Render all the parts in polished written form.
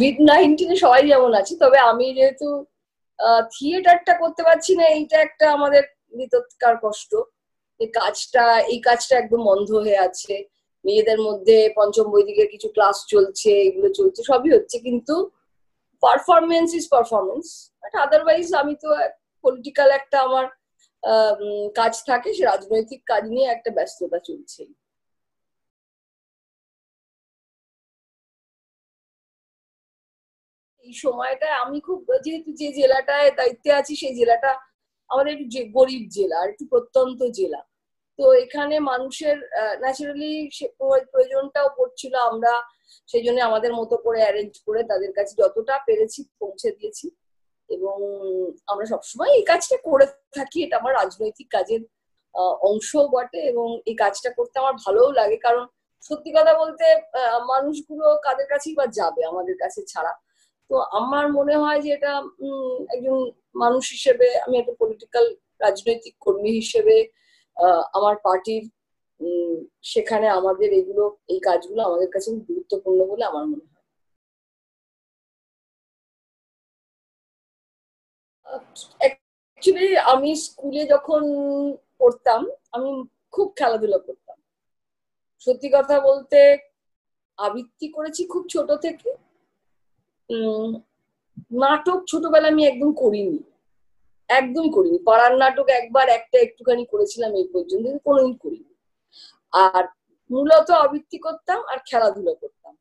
COVID-19 সবাই যেমন আছে, তবে আমি যেহেতু থিয়েটারটা করতে পারছি না, এইটা একটা আমাদের ভিতরকার কষ্ট। এই কাজটা একদম বন্ধ হয়ে আছে। মেয়েদের মধ্যে পঞ্চম বৈদিকের কিছু ক্লাস চলছে, এগুলো চলছে, সবই হচ্ছে, কিন্তু performance is performance. But otherwise আমি তো পলিটিক্যাল একটা আমার কাজ থাকে, সে রাজনৈতিক কাজ নিয়ে একটা ব্যস্ততা চলছে। এই সময়টায় আমি খুব, যেহেতু যে জেলাটায় দায়িত্বে আছি সেই জেলাটা আমাদের একটু গরিব জেলা, আর একটু প্রত্যন্ত জেলা। তো এখানে মানুষের ন্যাচারালি প্রয়োজনটাও পড়ছিল। আমরা সেই জন্য আমাদের মতো করে অ্যারেঞ্জ করে তাদের কাছে যতটা পেরেছি পৌঁছে দিয়েছি। এবং আমরা সবসময় এই কাজটা করে থাকি, এটা আমার রাজনৈতিক কাজের অংশ বটে, এবং এই কাজটা করতে আমার ভালোও লাগে। কারণ সত্যি কথা বলতে মানুষগুলো কাদের কাছেই বা যাবে আমাদের কাছে ছাড়া। তো আমার মনে হয় যে এটা একজন মানুষ হিসেবে, আমি একটা পলিটিক্যাল রাজনৈতিক কর্মী হিসেবে আমার পার্টির সেখানে আমাদের এই কাজগুলো আমাদের কাছে গুরুত্বপূর্ণ বলে আমার মনে হয়। অ্যাকচুয়ালি আমি স্কুলে যখন পড়তাম, আমি খুব খেলাধুলা করতাম। সত্যি কথা বলতে আবৃত্তি করেছি খুব ছোট থেকে। নাটক ছোটবেলা আমি একদম করিনি, একদমই করিনি। পাড়ার নাটক একবার একটা একটুখানি করেছিলাম, এই পর্যন্ত কোনোদিন করিনি। আর মূলত আবৃত্তি করতাম আর খেলাধুলো করতাম,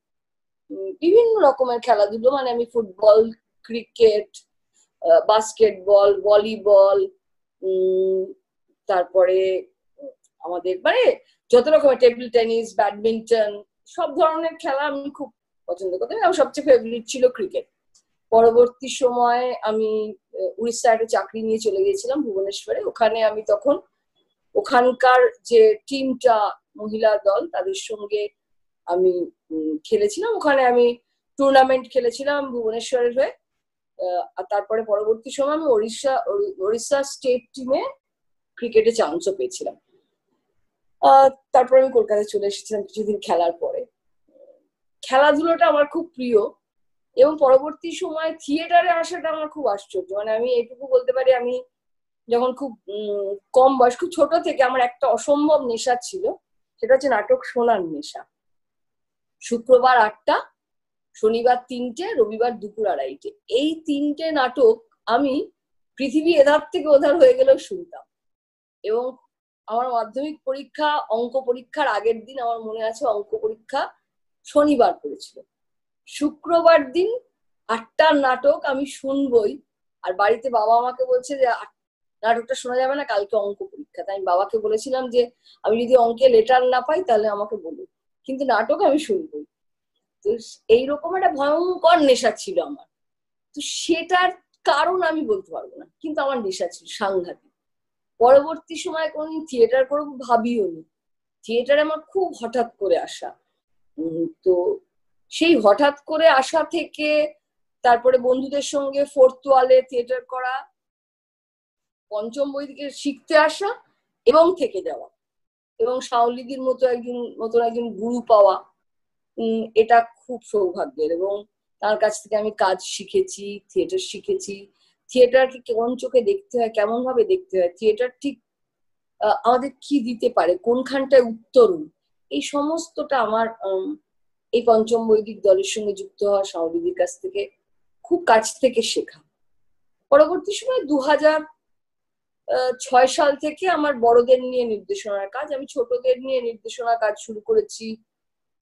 বিভিন্ন রকমের খেলাধুলো, মানে আমি ফুটবল, ক্রিকেট, বাস্কেটবল, ভলিবল, তারপরে আমাদের মানে যত রকমের টেবিল টেনিস, ব্যাডমিন্টন, সব ধরনের খেলা আমি খুব পছন্দ করতাম। আমার সবচেয়ে ফেভারিট ছিল ক্রিকেট। পরবর্তী সময় আমি উড়িষ্যায় একটা চাকরি নিয়ে চলে গিয়েছিলাম ভুবনেশ্বরে। ওখানে আমি তখন ওখানকার যে টিমটা, মহিলা দল, তাদের সঙ্গে আমি খেলেছিলাম। ওখানে আমি টুর্নামেন্ট খেলেছিলাম ভুবনেশ্বরের হয়ে। আর তারপরে পরবর্তী সময় আমি ওড়িশা স্টেট টিমে ক্রিকেটে চান্সও পেয়েছিলাম। তারপরে আমি কলকাতায় চলে এসেছিলাম কিছুদিন খেলার পরে। খেলাধুলোটা আমার খুব প্রিয়, এবং পরবর্তী সময় থিয়েটারে আসাটা আমার খুব আশ্চর্য। মানে আমি এটুকু বলতে পারি, আমি যখন খুব কম বয়স, খুব ছোট থেকে আমার একটা অসম্ভব নেশা ছিল, সেটা হচ্ছে নাটক শোনার নেশা। শুক্রবার 8টা, শনিবার 3টে, রবিবার দুপুর 2:30, এই 3টে নাটক আমি পৃথিবী এধার থেকে ওধার হয়ে গেলেও শুনতাম। এবং আমার মাধ্যমিক পরীক্ষা, অঙ্ক পরীক্ষার আগের দিন আমার মনে আছে, অঙ্ক পরীক্ষা শনিবার করেছিল, শুক্রবার দিন 8টার নাটক আমি শুনবই। আর বাড়িতে বাবা আমাকে বলছে যে নাটকটা শোনা যাবে না, কালকে অঙ্ক পরীক্ষা। তাই আমি বাবাকে বলেছিলাম যে আমি যদি অঙ্কে লেটার না পাই তাহলে আমাকে বলুন, কিন্তু নাটক আমি শুনবই। তো এইরকম একটা ভয়ঙ্কর নেশা ছিল আমার। তো সেটার কারণ আমি বলতে পারবো না, কিন্তু আমার নেশা ছিল সাংঘাতিক। পরবর্তী সময় কোনদিন থিয়েটার করবো ভাবিও নি। থিয়েটারে আমার খুব হঠাৎ করে আসা। তো সেই হঠাৎ করে আসা থেকে তারপরে বন্ধুদের সঙ্গে ফোর্থ ওয়ালে থিয়েটার করা, পঞ্চম বৈদিকে শিখতে আসা এবং থেকে যাওয়া, এবং শাওলিদির মতো একজন গুরু পাওয়া, এটা খুব সৌভাগ্যের। এবং তার কাছ থেকে আমি কাজ শিখেছি, থিয়েটার শিখেছি, থিয়েটারকে কেমন চোখে দেখতে হয়, কেমন ভাবে দেখতে হয়, থিয়েটার ঠিক আমাদের কি দিতে পারে, কোনখানটায় উত্তরণ, এই সমস্তটা আমার এই পঞ্চম বৈদিক দলের সঙ্গে যুক্ত হওয়া শাওলিদির কাছ থেকে খুব কাছ থেকে শেখা। পরবর্তী সময় 2006 সাল থেকে আমার বড়দের নিয়ে নির্দেশনার কাজ, আমি ছোটদের নিয়ে নির্দেশনার কাজ শুরু করেছি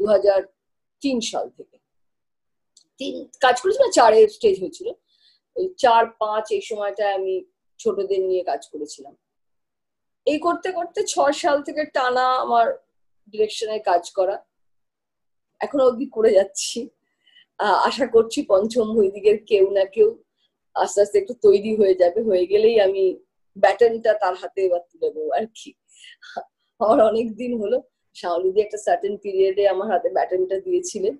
2003 সাল থেকে। কাজ করেছিলাম, 4-এর স্টেজ হয়েছিল, ওই 4-5 এই সময়টা আমি ছোটদের নিয়ে কাজ করেছিলাম। এই করতে করতে 6 সাল থেকে টানা আমার ডিরেকশনের কাজ করা, এখনো অব্দি করে যাচ্ছি। আশা করছি পঞ্চম বৈদিকের কেউ না কেউ আস্তে আস্তে একটু তৈরি হয়ে যাবে, হয়ে গেলেই আমি ব্যাটনটা তার হাতে এবার তুলে দেবো আর কি। আমার অনেক দিন হলো, শাওলিদি একটা সার্টেন পিরিয়ডে আমার হাতে ব্যাটনটা দিয়েছিলেন।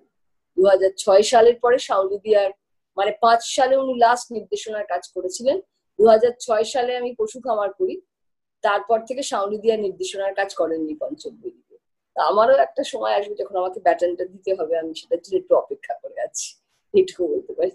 2006 সালের পরে শাওলিদি আর, মানে 5 সালে উনি লাস্ট নির্দেশনার কাজ করেছিলেন। 2006 সালে আমি পশু খামার করি, তারপর থেকে শাওলিদি আর নির্দেশনার কাজ করেননি পঞ্চম বৈদিকে। তা আমারও একটা সময় আসবে যখন আমাকে ব্যাটনটা দিতে হবে, আমি সেটার জন্য একটু অপেক্ষা করে আছি। এইটুকু বলতে পারি।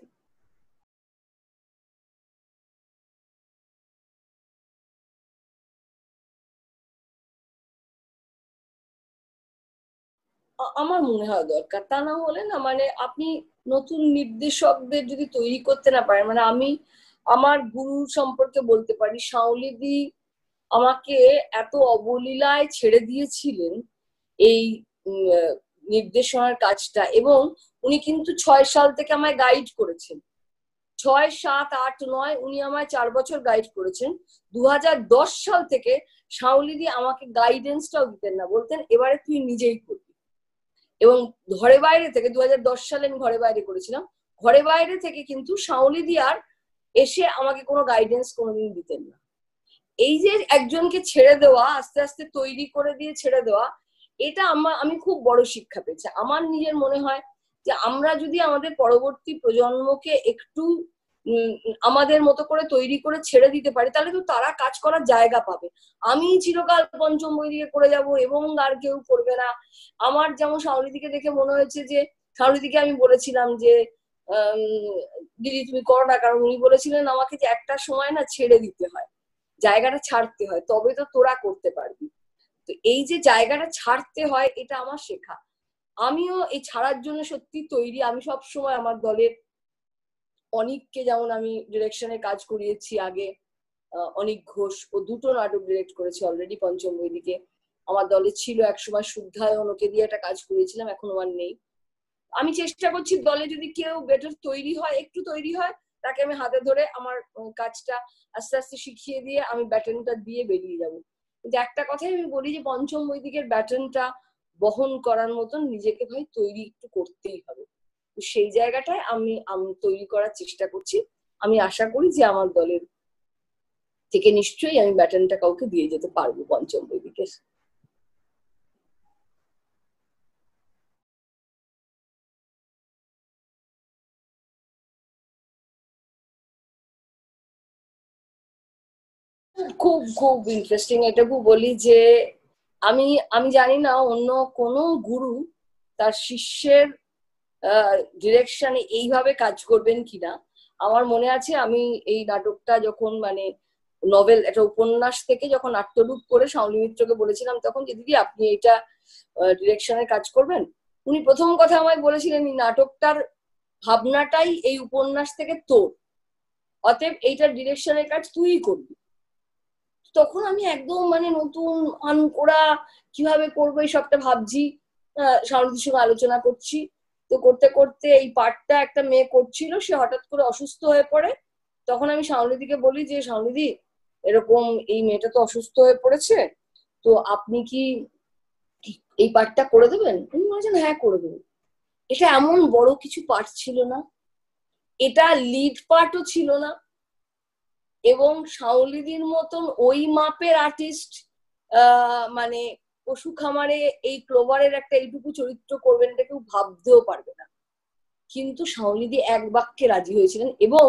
আমার মনে হয় দরকার, তা না হলে না মানে আপনি নতুন নির্দেশকদের যদি তৈরি করতে না পারেন, মানে আমি আমার গুরু সম্পর্কে বলতে পারি, শাওলিদি আমাকে এত অবলীলায় ছেড়ে দিয়েছিলেন এই নির্দেশনার কাজটা, এবং উনি কিন্তু 6 সাল থেকে আমায় গাইড করেছেন। 6, 7, 8, 9 উনি আমায় 4 বছর গাইড করেছেন। 2010 সাল থেকে শাওলিদি আমাকে গাইডেন্সটাও দিতেন না, বলতেন এবারে তুই নিজেই করবি। এবং ঘরে বাইরে থেকে 2010 সালে আমি ঘরে বাইরে করেছিলাম, ঘরে বাইরে থেকে কিন্তু শাওলিদি আর এসে আমাকে কোনো গাইডেন্স কোনোদিন দিতেন না। এই যে একজনকে ছেড়ে দেওয়া, আস্তে আস্তে তৈরি করে দিয়ে ছেড়ে দেওয়া, এটা আমি খুব বড় শিক্ষা পেয়েছি। আমার নিজের মনে হয় যে আমরা যদি আমাদের পরবর্তী প্রজন্মকে একটু আমাদের মতো করে তৈরি করে ছেড়ে দিতে পারি, তাহলে তো তারা কাজ করার জায়গা পাবে। আমি চিরকাল পঞ্চম বৈদিকে করে যাব এবং আর কেউ করবে না। আমার যেমন শাওলিদিকে দেখে মনে হয়েছে যে, শাওলিদিকে আমি বলেছিলাম যে দিদি তুমি করো না, কারণ উনি বলেছিলেন আমাকে যে একটা সময় না ছেড়ে দিতে হয়, জায়গাটা ছাড়তে হয়, তবে তো তোরা করতে পারবি। তো এই যে জায়গাটা ছাড়তে হয়, এটা আমার শেখা। আমিও এই ছাড়ার জন্য সত্যি তৈরি। আমি সব সময় আমার দলের অনিককে, যেমন আমি ডিরেকশনে কাজ করিয়েছি আগে, অনিক ঘোষ, ও 2টো নাটক ডিরেক্ট করেছে অলরেডি পঞ্চম বৈদিকে। আমার দলে ছিল একসময় শুদ্ধায়ন, ওকে দিয়ে একটা কাজ করিয়েছিলাম, এখন আর নেই। আমি চেষ্টা করছি দলে যদি কেউ বেটার তৈরি হয়, একটু তৈরি হয়, তাকে আমি হাতে ধরে আমার কাজটা আস্তে আস্তে শিখিয়ে দিয়ে আমি ব্যাটনটা দিয়ে বেরিয়ে যাব। কিন্তু একটা কথাই আমি বলি যে পঞ্চম বৈদিকের ব্যাটনটা বহন করার মতন নিজেকে ভাই তৈরি একটু করতেই হবে। সেই জায়গাটায় আমি তৈরি করার চেষ্টা করছি। আমি আশা করি যে আমার দলের থেকে নিশ্চয়ই আমি ব্যাটনটা কাউকে দিয়ে যেতে পারবো পঞ্চম বৈদিকের। খুব খুব ইন্টারেস্টিং। এটুকু বলি যে আমি আমি জানি না অন্য কোনো গুরু তার শিষ্যের ডিরেকশনে এইভাবে কাজ করবেন কিনা। আমার মনে আছে আমি এই নাটকটা যখন মানে নভেল, একটা উপন্যাস থেকে যখন নাট্যরূপ করে শাওলি মিত্রকে বলেছিলাম, তখন যে দিদি আপনি এটা ডিরেকশনে কাজ করবেন, উনি প্রথম কথা আমায় বলেছিলেন এই নাটকটার ভাবনাটাই এই উপন্যাস থেকে তোর, অতএব এইটার ডিরেকশনের কাজ তুই করবি। তখন আমি একদম মানে নতুন আনকোড়া কিভাবে করবো এই সবটা ভাবছি, শাওলিদির সঙ্গে আলোচনা করছি। তো করতে করতে এই পার্টটা একটা মেয়ে করছিল, সে হঠাৎ করে অসুস্থ হয়ে পড়ে। তখন আমি শাওলিদিকে বলি যে শাওলিদি এরকম এই মেয়েটা তো অসুস্থ হয়ে পড়েছে, তো আপনি কি এই পার্টটা করে দেবেন? উনি বলেছেন হ্যাঁ করে দেবেন। এটা এমন বড় কিছু পার্ট ছিল না, এটা লিড পার্টও ছিল না, এবং শাওলিদির মতন ওই মাপের আর্টিস্ট মানে পশু খামারে এই ক্লোভারের একটা এইটুকু চরিত্র করবেন এটা কেউ ভাবতেও পারবে না। কিন্তু শাওলিদি এক বাক্যে রাজি হয়েছিলেন, এবং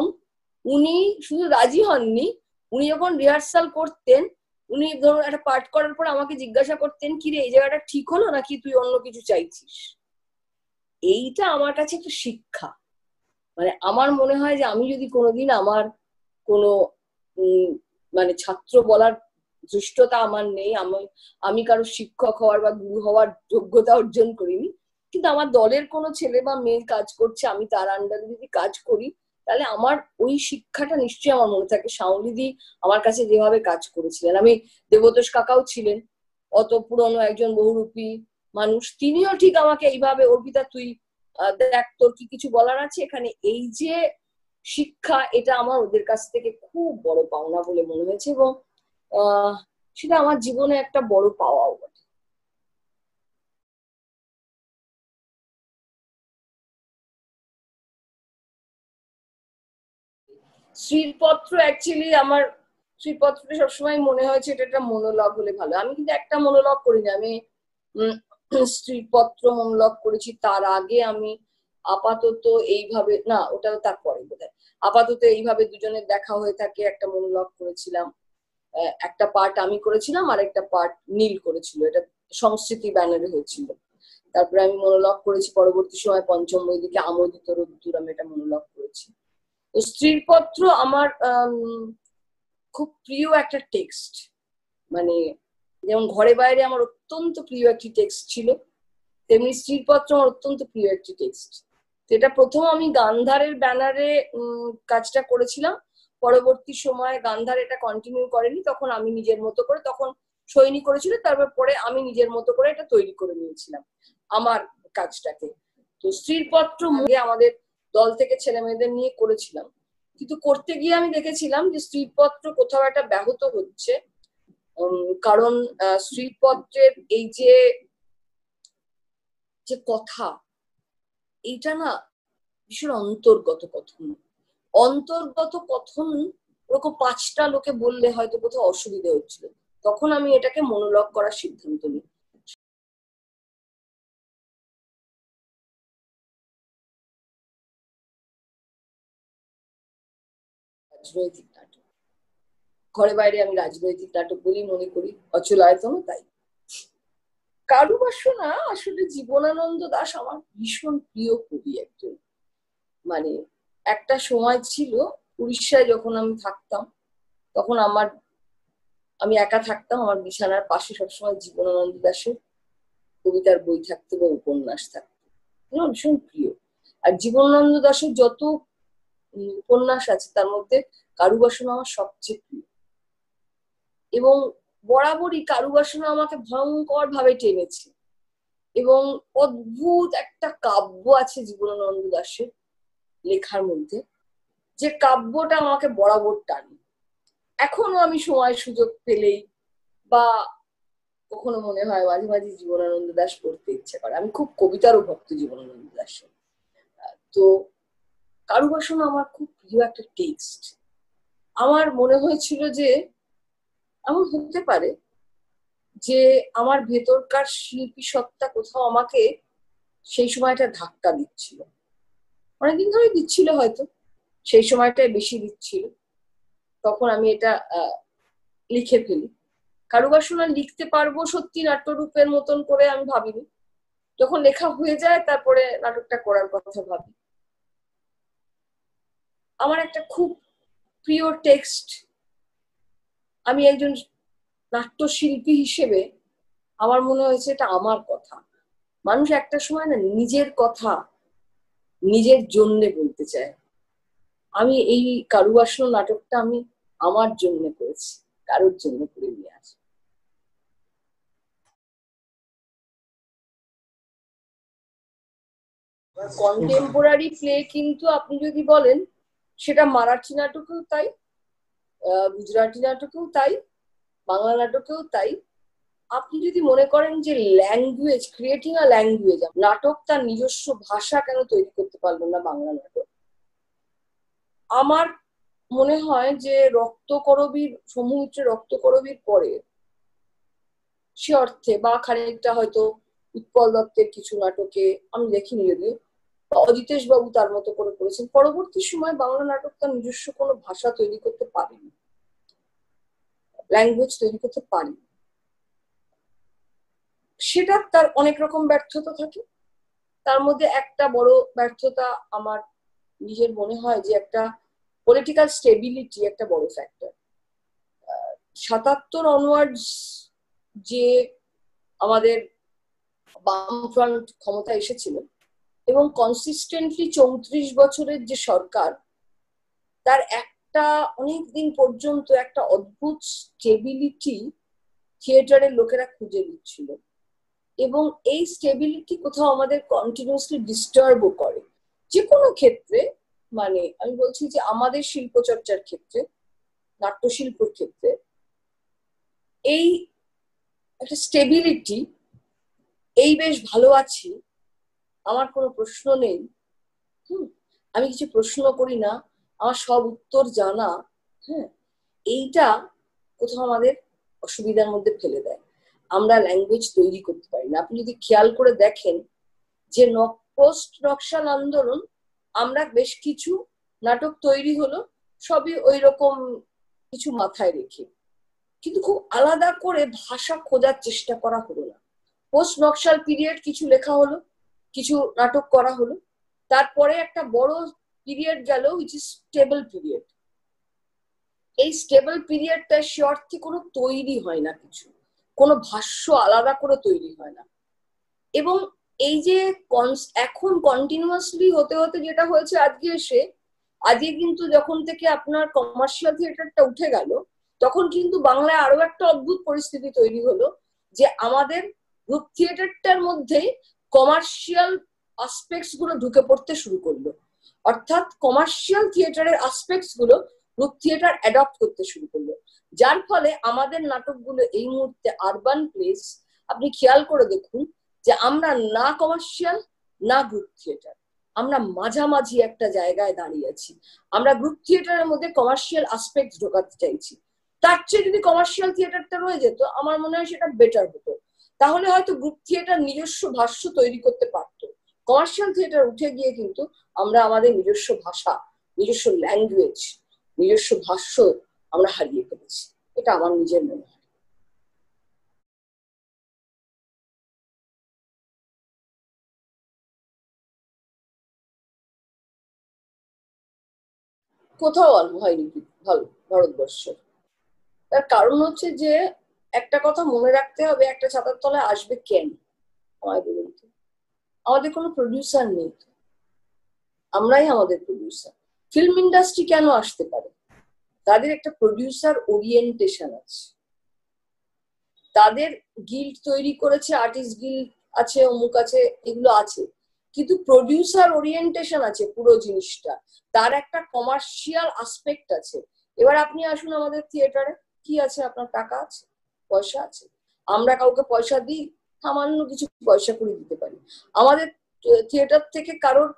উনি শুধু রাজি হননি, উনি যখন রিহার্সাল করতেন, উনি ধরুন একটা পার্ট করার পর আমাকে জিজ্ঞাসা করতেন কি রে এই জায়গাটা ঠিক হলো নাকি তুই অন্য কিছু চাইছিস। এইটা আমার কাছে একটা শিক্ষা। মানে আমার মনে হয় যে আমি যদি কোনোদিন আমার কোনো মানে ছাত্র বলার ধৃষ্টতা আমার নেই, আমি কারো শিক্ষক হওয়ার বা গুরু হওয়ার যোগ্যতা অর্জন করিনি, কিন্তু আমার দলের কোনো ছেলে বা মেয়ে কাজ করছে, আমি তার আন্ডারে যদি কাজ করি, তাহলে আমার ওই শিক্ষাটা নিশ্চয়ই আমার মনে থাকে। শাওলিদি আমার কাছে যেভাবে কাজ করেছিলেন, আমি দেবতোষ কাকাও ছিলেন অত পুরনো একজন বহুরূপী মানুষ, তিনিও ঠিক আমাকে এইভাবে অর্পিতা তুই দেখ তোর কি কিছু বলার আছে এখানে, এই যে শিক্ষা, এটা আমার ওদের কাছ থেকে খুব বড় পাওনা বলে মনে হয়েছে, এবং আহ সেটা আমার জীবনে একটা বড় পাওয়াও বটে। শ্রীপত্র অ্যাকচুয়ালি আমার শ্রীপত্রটা সবসময় মনে হয়েছে এটা একটা মনোলগ হলে ভালো। আমি কিন্তু একটা মনোলগ করিনি, আমি শ্রীপত্র মনোলগ করেছি। তার আগে আমি আপাতত এইভাবে না, ওটা তারপরে বোধহয় আপাতত এইভাবে দুজনের দেখা হয়ে থাকে একটা মনোলগ করেছিলাম। একটা পার্ট আমি করেছিলাম আর একটা পার্ট নীল করেছিল, এটা সংস্কৃতি ব্যানারে হয়েছিল। তারপরে আমি মনোলগ করেছি পরবর্তী সময় পঞ্চম বৈদিকে আমোদিত রোদ্দুর, আমি এটা মনোলগ করেছি। তো স্ত্রীর পত্র আমার খুব প্রিয় একটা টেক্সট, মানে যেমন ঘরে বাইরে আমার অত্যন্ত প্রিয় একটি টেক্সট ছিল, তেমনি স্ত্রীর পত্র আমার অত্যন্ত প্রিয় একটি টেক্সট। এটা প্রথম আমি গান্ধারের ব্যানারে কাজটা করেছিলাম, পরবর্তী সময় গান্ধার এটা কন্টিনিউ করেনি, তখন আমি নিজের মতো করে, তখন সৈনী করেছিল, তারপর পরে আমি নিজের মতো করে এটা তৈরি করে নিয়েছিলাম আমার কাজটাকে। তো স্ত্রীর পত্র আমাদের দল থেকে ছেলে মেয়েদের নিয়ে করেছিলাম, কিন্তু করতে গিয়ে আমি দেখেছিলাম যে স্ত্রীর পত্র কোথাও একটা ব্যাহত হচ্ছে, কারণ স্ত্রীর পত্রের এই যে কথা, এইটা না ভীষণ অন্তর্গত কথন। অন্তর্গত কথন ওরকম 5টা লোকে বললে হয়তো কোথাও অসুবিধা হচ্ছিল, তখন আমি এটাকে মনোলগ করার সিদ্ধান্ত নিই। রাজনৈতিক নাটক, ঘরে বাইরে আমি রাজনৈতিক নাটক বলেই মনে করি, অচলায়তনও তাই। কারুবাসনা আসলে জীবনানন্দ দাশ আমার ভীষণ প্রিয় কবি একজন। মানে একটা সময় ছিল উড়িষ্যায় যখন আমি থাকতাম, তখন আমি একা থাকতাম, আমার বিছানার পাশে সবসময় জীবনানন্দ দাশের কবিতার বই থাকতো বা উপন্যাস থাকতো, আমার ভীষণ প্রিয়। আর জীবনানন্দ দাশের যত উপন্যাস আছে তার মধ্যে কারুবাসনা আমার সবচেয়ে প্রিয়, এবং বরাবরই কারুবাসনা আমাকে ভয়ঙ্কর ভাবে টেনেছে। এবং অদ্ভুত একটা কাব্য আছে জীবনানন্দ দাশের লেখার মধ্যে, যে কাব্যটা আমাকে বরাবর টানে। এখনো আমি সময় সুযোগ পেলেই বা কখনো মনে হয় মাঝে মাঝে জীবনানন্দ দাশ পড়তে ইচ্ছে করে। আমি খুব কবিতারও ভক্ত জীবনানন্দ দাশের। তো কারুবাসনা আমার খুব প্রিয় একটা টেক্সট। আমার মনে হয়েছিল যে এমন হতে পারে যে আমার ভেতরকার শিল্পী সত্তা কোথাও আমাকে সেই সময়টা ধাক্কা দিচ্ছিল, অনেকদিন ধরে দিচ্ছিল, হয়তো সেই সময়টায় বেশি দিচ্ছিল। তখন আমি এটা লিখে ফেলি। কারুবাসনা লিখতে পারবো সত্যি নাট্যরূপের মতন করে আমি ভাবিনি, যখন লেখা হয়ে যায় তারপরে নাটকটা করার কথা ভাবি। আমার একটা খুব প্রিয় টেক্সট, আমি একজন নাট্যশিল্পী হিসেবে আমার মনে হয়েছে এটা আমার কথা। মানুষ একটা সময় না নিজের কথা নিজের জন্য বলতে চায়। আমি এই কারুবাসনা নাটকটা আমি আমার জন্য করেছি, কারোর জন্য করে নিয়ে আসি। কন্টেম্পোরারি প্লে কিন্তু আপনি যদি বলেন, সেটা মারাঠি নাটকেও তাই, গুজরাটি নাটকেও তাই, বাংলা নাটকেও তাই। আপনি যদি মনে করেন যে ল্যাঙ্গুয়েজ, ক্রিয়েটিং আ ল্যাঙ্গুয়েজ, নাটক তার নিজস্ব ভাষা কেন তৈরি করতে পারলো না বাংলা নাটক? আমার মনে হয় যে রক্তকরবীর, সমুদ্রে রক্তকরবীর পরে সে অর্থে, বা খানিকটা হয়তো উৎপল দত্তের কিছু নাটকে, আমি দেখিনি যদিও, অজিতেশ বাবু তার মতো করে করেছেন, পরবর্তী সময় বাংলা নাটক তার নিজস্ব কোনো ভাষা তৈরি করতে পারেনি, ল্যাঙ্গুয়েজ তৈরি করতে পারেনি। সেটা তার অনেক রকম ব্যর্থতা থাকে, তার মধ্যে একটা বড় ব্যর্থতা আমার নিজের মনে হয় যে একটা পলিটিক্যাল স্টেবিলিটি একটা বড় ফ্যাক্টর। 77 অনওয়ার্ডস যে আমাদের বামফ্রন্ট ক্ষমতা এসেছিল, এবং কনসিস্টেন্টলি 34 বছরের যে সরকার, তার একটা অনেকদিন পর্যন্ত একটা অদ্ভুত স্টেবিলিটি থিয়েটারের লোকেরা খুঁজে দিচ্ছিল, এবং এই স্টেবিলিটি কোথাও আমাদের কন্টিনিউসলি ডিস্টার্বও করে যে কোনো ক্ষেত্রে। মানে আমি বলছি যে আমাদের শিল্পচর্চার ক্ষেত্রে, নাট্যশিল্পের ক্ষেত্রে এই একটা স্টেবিলিটি, এই বেশ ভালো আছি, আমার কোনো প্রশ্ন নেই, আমি কিছু প্রশ্ন করি না, আমার সব উত্তর জানা, হ্যাঁ, এইটা কোথাও আমাদের অসুবিধার মধ্যে ফেলে দেয়। আমরা ল্যাঙ্গুয়েজ তৈরি করতে পারি না। আপনি যদি খেয়াল করে দেখেন যে পোস্ট নকশাল আন্দোলন, আমরা বেশ কিছু নাটক তৈরি হলো, সবই ওই রকম কিছু মাথায় রেখে, কিন্তু খুব আলাদা করে ভাষা খোঁজার চেষ্টা করা হলো না। পোস্ট নকশাল পিরিয়ড কিছু লেখা হলো, কিছু নাটক করা হলো, তারপরে একটা বড় পিরিয়ড গেল উইচ ইজ স্টেবল পিরিয়ড। এই স্টেবল পিরিয়ডটা সে অর্থে কোনো তৈরি হয় না, কিছু কোনো ভাষ্য আলাদা করে তৈরি হয় না। এবং এই যে এখন কন্টিনিউয়াসলি হতে হতে যেটা হয়েছে আজকে এসে, আজকে কিন্তু যখন থেকে আপনার কমার্শিয়াল থিয়েটারটা উঠে গেল, তখন কিন্তু বাংলায় আরো একটা অদ্ভুত পরিস্থিতি তৈরি হলো যে আমাদের গ্রুপ থিয়েটারটার মধ্যেই কমার্শিয়াল আসপেক্টস গুলো ঢুকে পড়তে শুরু করলো। অর্থাৎ কমার্শিয়াল থিয়েটারের আসপেক্টস গুলো গ্রুপ থিয়েটার অ্যাডপ্ট করতে শুরু করলো, যার ফলে আমাদের নাটকগুলো এই মুহূর্তে আরবান প্লেস, আপনি খেয়াল করে দেখুন যে আমরা না কমার্শিয়াল না গ্রুপ থিয়েটার, আমরা মাঝামাঝি একটা জায়গায় দাঁড়িয়ে আছি। আমরা গ্রুপ থিয়েটারের মধ্যে কমার্শিয়াল আসপেক্ট ঢোকাতে চাইছি। তার চেয়ে যদি কমার্শিয়াল থিয়েটারটা রয়ে যেত, আমার মনে হয় সেটা বেটার হতো। তাহলে হয়তো গ্রুপ থিয়েটার নিজস্ব ভাষ্য তৈরি করতে পারতো। কমার্শিয়াল থিয়েটার উঠে গিয়ে কিন্তু আমরা আমাদের নিজস্ব ভাষা, নিজস্ব ল্যাঙ্গুয়েজ, নিজস্ব ভাষ্য আমরা হারিয়ে ফেলেছি। এটা আমার নিজের মনে হয়। কোথাও হয়নি ভালো ভারতবর্ষে। তার কারণ হচ্ছে যে একটা কথা মনে রাখতে হবে, একটা ছাতার তলায় আসবে কেন? আমায় বলুন তো, আমাদের কোনো প্রডিউসার নেই, আমরাই আমাদের প্রডিউসার। ফিল্ম ইন্ডাস্ট্রি কেন আসতে পারে? তাদের একটা প্রডিউসার ওরিয়েন্টেশন আছে, তাদের গিল্ড তৈরি করেছে, আর্টিস্ট গিল্ড আছে, অমুক আছে, এগুলো আছে, কিন্তু প্রডিউসার ওরিয়েন্টেশন আছে পুরো জিনিসটা, তার একটা কমার্শিয়াল আসপেক্ট আছে। এবার আপনি আসুন আমাদের থিয়েটারে, কি আছে? আপনার টাকা আছে, পয়সা আছে, আমরা কাউকে পয়সা দিই, সামান্য কিছু পয়সা করে দিতে পারি। আমাদের থিয়েটার থেকে কারোর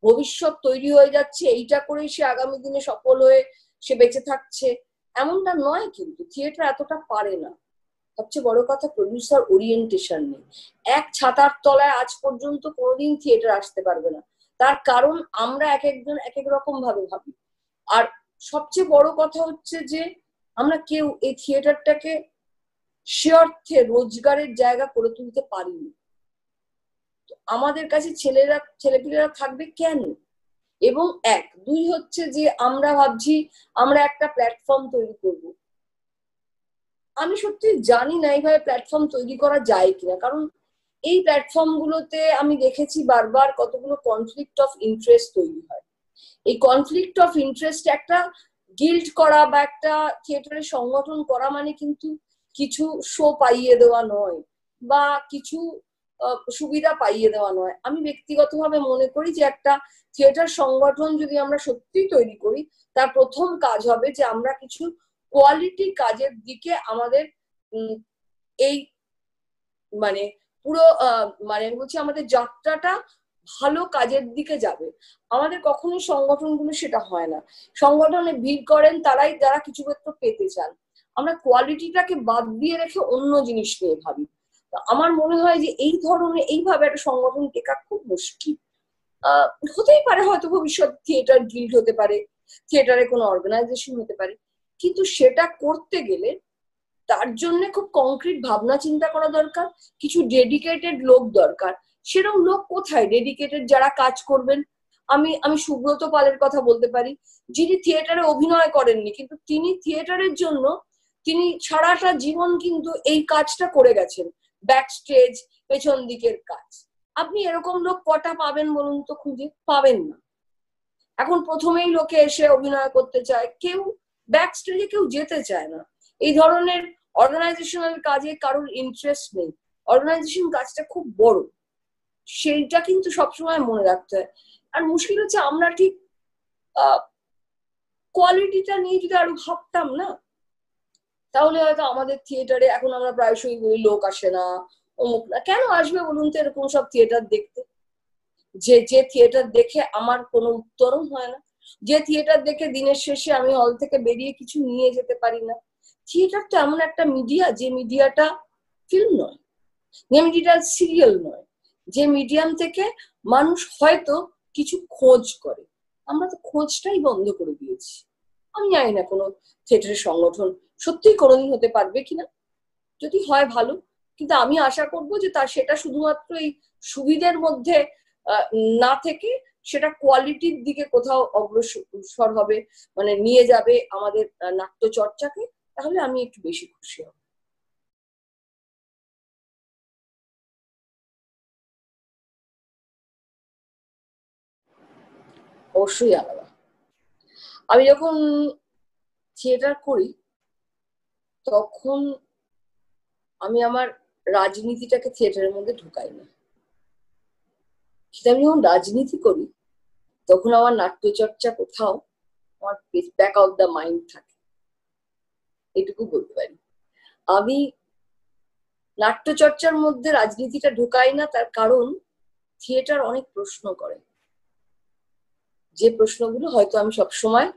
ভবিষ্যৎ তৈরি হয়ে যাচ্ছে, এইটা করেই সে আগামী দিনে সফল হয়ে সে বেঁচে থাকছে, এমনটা নয়। কিন্তু থিয়েটার এতটা পারে না। সবচেয়ে বড় কথা, প্রডিউসার ওরিয়েন্টেশন নেই। এক ছাতার তলায় আজ পর্যন্ত কোনোদিন থিয়েটার আসতে পারবে না, তার কারণ আমরা এক একজন এক এক রকম ভাবে ভাবি। আর সবচেয়ে বড় কথা হচ্ছে যে আমরা কেউ এই থিয়েটারটাকে সে অর্থে রোজগারের জায়গা করে তুলতে পারিনি। আমাদের কাছে ছেলেপিলেরা থাকবে কেন? এবং দুই হচ্ছে যে আমরা ভাবছি আমরা একটা প্ল্যাটফর্ম তৈরি করব। আমি সত্যি জানি না এইভাবে প্ল্যাটফর্ম তৈরি করা যায় কিনা, কারণ এই প্ল্যাটফর্ম গুলোতে আমি দেখেছি বারবার কতগুলো কনফ্লিক্ট অফ ইন্টারেস্ট তৈরি হয়। এই কনফ্লিক্ট অফ ইন্টারেস্ট, একটা গিল্ড করা বা একটা থিয়েটারের সংগঠন করা মানে কিন্তু কিছু শো পাইয়ে দেওয়া নয় বা কিছু সুবিধা পাইয়ে দেওয়া নয়। আমি ব্যক্তিগতভাবে মনে করি যে একটা থিয়েটার সংগঠন যদি আমরা সত্যি তৈরি করি, তার প্রথম কাজ হবে যে আমরা কিছু কোয়ালিটি কাজের দিকে আমাদের এই মানে পুরো মানে বলছি আমাদের যাত্রাটা ভালো কাজের দিকে যাবে। আমাদের কখনোই সংগঠনগুলো সেটা হয় না। সংগঠনে ভিড় করেন তারাই, যারা কিছু ক্ষেত্রে পেতে চান। আমরা কোয়ালিটিটাকে বাদ দিয়ে রেখে অন্য জিনিস নিয়ে ভাবি। আমার মনে হয় যে এই ধরনের এইভাবে একটা সংগঠন টেকা খুব মুশকিল। হতেই পারে হয়তো ভবিষ্যৎ থিয়েটার গিল্ড হতে পারে, থিয়েটারে কোনো অর্গানাইজেশন হতে পারে, কিন্তু সেটা করতে গেলে তার জন্য খুব কংক্রিট ভাবনা চিন্তা করা দরকার, কিছু ডেডিকেটেড লোক দরকার। সেরকম লোক কোথায় ডেডিকেটেড যারা কাজ করবেন? আমি সুব্রত পালের কথা বলতে পারি, যিনি থিয়েটারে অভিনয় করেননি, কিন্তু তিনি থিয়েটারের জন্য তিনি সারাটা জীবন কিন্তু এই কাজটা করে গেছেন, ব্যাক স্টেজ, পেছন দিকের কাজ। আপনি এরকম লোক কটা পাবেন বলুন তো? খুঁজে পাবেন না। এখন প্রথমেই লোকে এসে অভিনয় করতে চায়, কেউ ব্যাক স্টেজে কেউ যেতে চায় না। এই ধরনের অর্গানাইজেশনাল কাজে কারোর ইন্টারেস্ট নেই। অর্গানাইজেশন কাজটা খুব বড়, সেইটা কিন্তু সবসময় মনে রাখতে হয়। আর মুশকিল হচ্ছে আমরা ঠিক কোয়ালিটিটা নিয়ে যদি আরো ভাবতাম না, তাহলে হয়তো আমাদের থিয়েটারে এখন আমরা প্রায়শই বলি লোক আসে না, অমুক না। কেন আসবে বলুন তো এরকম সব থিয়েটার দেখতে? যে থিয়েটার দেখে আমার কোনো উত্তরণ হয় না, যে থিয়েটার দেখে দিনের শেষে আমি হল থেকে বেরিয়ে কিছু নিয়ে যেতে পারি না। থিয়েটার তো এমন একটা মিডিয়া, যে মিডিয়াটা ফিল্ম নয়, যে মিডিয়াটা সিরিয়াল নয়, যে মিডিয়াম থেকে মানুষ হয়তো কিছু খোঁজ করে। আমরা তো খোঁজটাই বন্ধ করে দিয়েছি। আমি জানি না কোনো থিয়েটারের সংগঠন সত্যিই কোনোদিন হতে পারবে কিনা। যদি হয় ভালো, কিন্তু আমি আশা করব যে সেটা শুধুমাত্র এই সুবিধের মধ্যে না থেকে সেটা কোয়ালিটির দিকে কোথাও অগ্রসর হবে, মানে নিয়ে যাবে আমাদের নাট্য চর্চাকে, তাহলে আমি একটু বেশি খুশি হব। অবশ্যই আলাদা। আমি যখন থিয়েটার করি তখন আমি আমার রাজনীতিটাকে থিয়েটারের মধ্যে ঢুকাই না। সেটা আমি যখন রাজনীতি করি তখন আমার নাট্যচর্চা কোথাও আমার ব্যাক অফ দ্য মাইন্ড থাকে, এটুকু বলতে পারি। আমি নাট্যচর্চার মধ্যে রাজনীতিটা ঢুকাই না, তার কারণ থিয়েটার অনেক প্রশ্ন করে, যে প্রশ্নগুলো হয়তো আমি সবসময়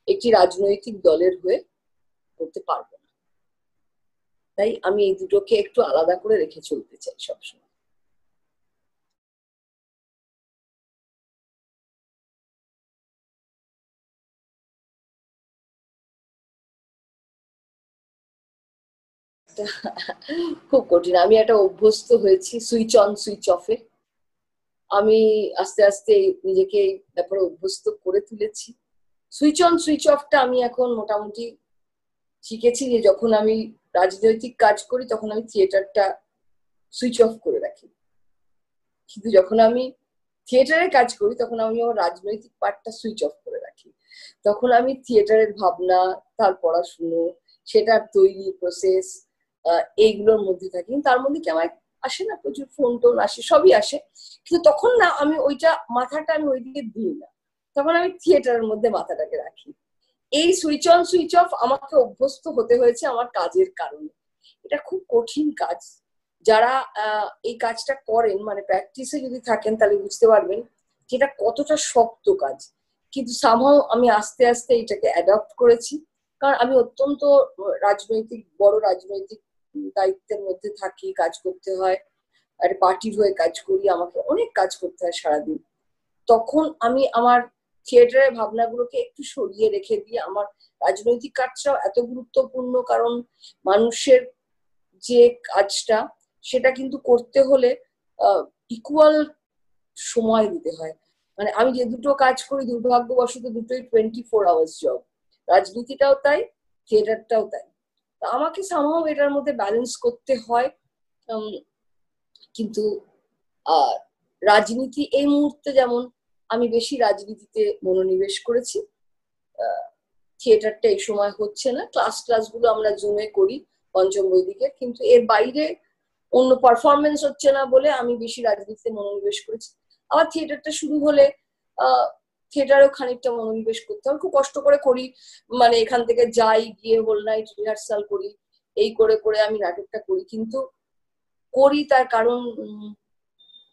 একটি রাজনৈতিক দলের হয়ে করতে পারবো না। তাই আমি এই দুটোকে একটু আলাদা করে রেখে চলতে চাই সবসময়। খুব কঠিন। আমি একটা অভ্যস্ত হয়েছি সুইচ অন সুইচ অফে। আমি আস্তে আস্তে নিজেকে এই ব্যাপারে অভ্যস্ত করে তুলেছি। সুইচ অন সুইচ অফটা আমি এখন মোটামুটি শিখেছি, যে যখন আমি রাজনৈতিক কাজ করি তখন আমি থিয়েটারটা সুইচ অফ করে রাখি, কিন্তু যখন আমি থিয়েটারে কাজ করি তখন আমি আমার রাজনৈতিক পার্টটা সুইচ অফ করে রাখি। তখন আমি থিয়েটারের ভাবনা, তার পড়াশুনো, সেটার তৈরি প্রসেস, এইগুলোর মধ্যে থাকি। তার মধ্যে কি আমার আসে না প্রচুর ফোন টোন আসে, সবই আসে, কিন্তু তখন না আমি ওইটা মাথাটা আমি ওইদিকে দিই না, তখন আমি থিয়েটারের মধ্যে মাথাটাকে রাখি। এই সুইচ অন সুইচ অফ আমাকে অভ্যস্ত হতে হয়েছে আমার কাজের কারণে। এটা খুব কঠিন কাজ। যারা এই কাজটা করেন, মানে প্র্যাকটিসে যদি থাকেন তাহলে বুঝতে পারবেন যে এটা কতটা শক্ত কাজ। কিন্তু সামহাও আমি আস্তে আস্তে এটাকে অ্যাডপ্ট করেছি, কারণ আমি অত্যন্ত রাজনৈতিক, বড় রাজনৈতিক দায়িত্বের মধ্যে থাকি, কাজ করতে হয়, আর পার্টির হয়ে কাজ করি, আমাকে অনেক কাজ করতে হয় সারাদিন। তখন আমি আমার থিয়েটারের ভাবনাগুলোকে একটু সরিয়ে রেখে দিয়ে আমার রাজনৈতিক কাজটাও এত গুরুত্বপূর্ণ, কারণ মানুষের যে কাজটা সেটা কিন্তু করতে হলে ইকুয়াল সময় দিতে হয়। মানে আমি যে দুটো কাজ করি দুর্ভাগ্যবশত দুটোই 24 আওয়ার্স জব, রাজনীতিটাও তাই, থিয়েটারটাও তাই। আমাকে সামহাও এটার মধ্যে ব্যালেন্স করতে হয়। কিন্তু আর রাজনীতি এই মুহূর্তে যেমন আমি বেশি রাজনীতিতে মনোনিবেশ করেছি, থিয়েটারটা এই সময় হচ্ছে না। ক্লাসগুলো আমরা জুমে করি পঞ্চম বৈদিকে, কিন্তু এর বাইরে অন্য পারফরমেন্স হচ্ছে না বলে আমি বেশি রাজনীতিতে মনোনিবেশ করেছি। আবার থিয়েটারটা শুরু হলে থিয়েটারেও খানিকটা মনোনিবেশ করতে হয়, খুব কষ্ট করে করি, মানে এখান থেকে যাই, গিয়ে হোল নাইট রিহার্সাল করি, এই করে করে আমি নাটকটা করি। কিন্তু করি তার কারণ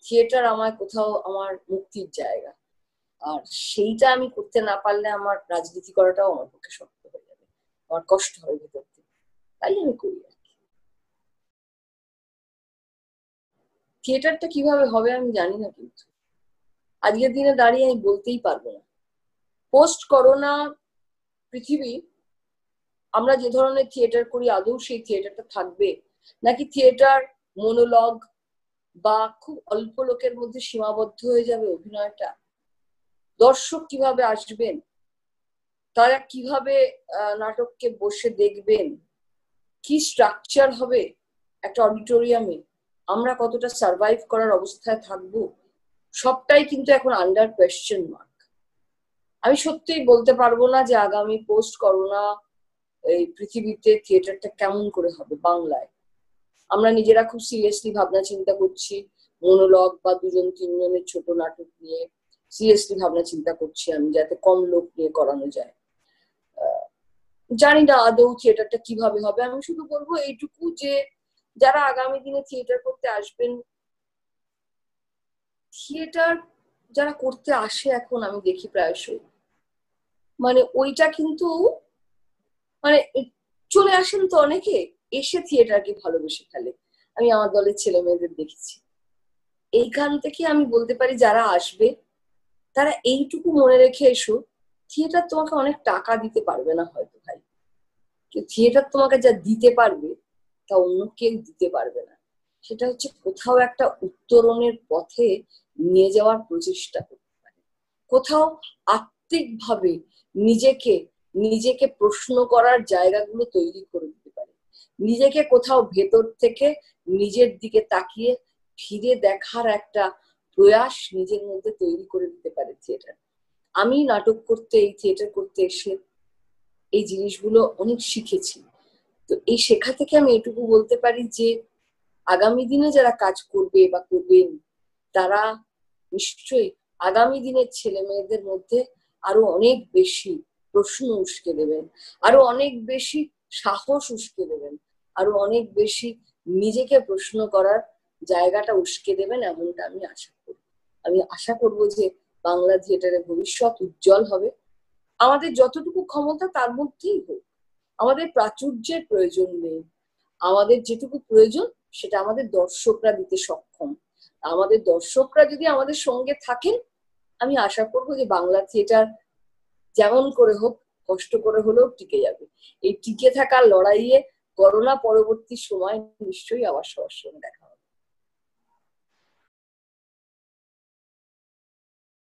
থিয়েটার আমার কোথাও আমার মুক্তির জায়গা, আর সেইটা আমি করতে না পারলে আমার রাজনীতি করাটাও আমার পক্ষে শক্ত হয়ে যাবে, আমার কষ্ট হবে ভেতর থেকে, তাই আমি করি। থিয়েটারটা কিভাবে হবে আমি জানি না, কিন্তু আজকের দিনে দাঁড়িয়ে আমি বলতেই পারবো না। পোস্ট করোনা পৃথিবী, আমরা যে ধরনের থিয়েটার করি আদৌ সেই থিয়েটারটা থাকবে, নাকি থিয়েটার মনোলগ বা খুব অল্প লোকের মধ্যে সীমাবদ্ধ হয়ে যাবে অভিনয়টা? দর্শক কিভাবে আসবেন, তারা কিভাবে নাটককে বসে দেখবেন, কি স্ট্রাকচার হবে একটা অডিটোরিয়ামে, আমরা কতটা সার্ভাইভ করার অবস্থায় থাকবো, সবটাই কিন্তু এখন আন্ডার কোয়েশ্চেন মার্ক। আমি সত্যিই বলতে পারবো না যে আগামী পোস্ট করোনা এই পৃথিবীতে থিয়েটারটা কেমন করে হবে বাংলায়। আমরা নিজেরা খুব সিরিয়াসলি ভাবনা চিন্তা করছি, মনোলগ বা দুজন তিনজনের ছোট নাটক নিয়ে সিরিয়াসলি ভাবনা চিন্তা করছি আমি, যাতে কম লোক নিয়ে করানো যায়। জানি না আদৌ থিয়েটারটা কিভাবে হবে। আমি শুধু বলবো এইটুকু যে যারা আগামী দিনে থিয়েটার করতে আসবেন, থিয়েটার যারা করতে আসে এখন আমি দেখি প্রায়শই, মানে ওইটা কিন্তু মানে চলে আসেন তো অনেকে, এসে থিয়েটারকে ভালোবেসে ফেলে। আমি আমার দলের ছেলে মেয়েদের দেখেছি। এইখান থেকে আমি বলতে পারি যারা আসবে তারা এইটুকু মনে রেখে এসো, থিয়েটার তোমাকে অনেক টাকা দিতে পারবে না হয়তো ভাই, থিয়েটার তোমাকে যা দিতে পারবে তা অন্য কেউ দিতে পারবে না। সেটা হচ্ছে কোথাও একটা উত্তরণের পথে নিয়ে যাওয়ার প্রচেষ্টা করতে পারে, কোথাও আত্মিকভাবে নিজেকে নিজেকে প্রশ্ন করার জায়গাগুলো তৈরি করে দিতে পারে, নিজেকে কোথাও ভেতর থেকে নিজের দিকে তাকিয়ে ফিরে দেখার একটা প্রয়াস নিজের মধ্যে তৈরি করে দিতে পারে থিয়েটার। আমি নাটক করতে, এই থিয়েটার করতে এসে এই জিনিসগুলো অনেক শিখেছি। তো এই শেখা থেকে আমি এটুকু বলতে পারি যে আগামী দিনে যারা কাজ করবে বা করবেন, তারা নিশ্চয়ই আগামী দিনের ছেলে মেয়েদের মধ্যে আরো অনেক বেশি প্রশ্ন উস্কে দেবেন, আরো অনেক বেশি সাহস উস্কে দেবেন, আরো অনেক বেশি নিজেকে প্রশ্ন করার জায়গাটা উস্কে দেবেন, এমনটা আমি আশা করি। আমি আশা করব যে বাংলা থিয়েটারের ভবিষ্যৎ উজ্জ্বল হবে। আমাদের যতটুকু ক্ষমতা তার মধ্যেই হোক, আমাদের প্রাচুর্যের প্রয়োজন নেই, আমাদের যেটুকু প্রয়োজন সেটা আমাদের দর্শকরা দিতে সক্ষম। আমাদের দর্শকরা যদি আমাদের সঙ্গে থাকেন, আমি আশা করবো যে বাংলা থিয়েটার যেমন করে হোক কষ্ট করে হলেও টিকে যাবে। এই টিকে থাকার লড়াইয়ে করোনা পরবর্তী সময় নিশ্চয়ই আবার সবার সঙ্গে দেখা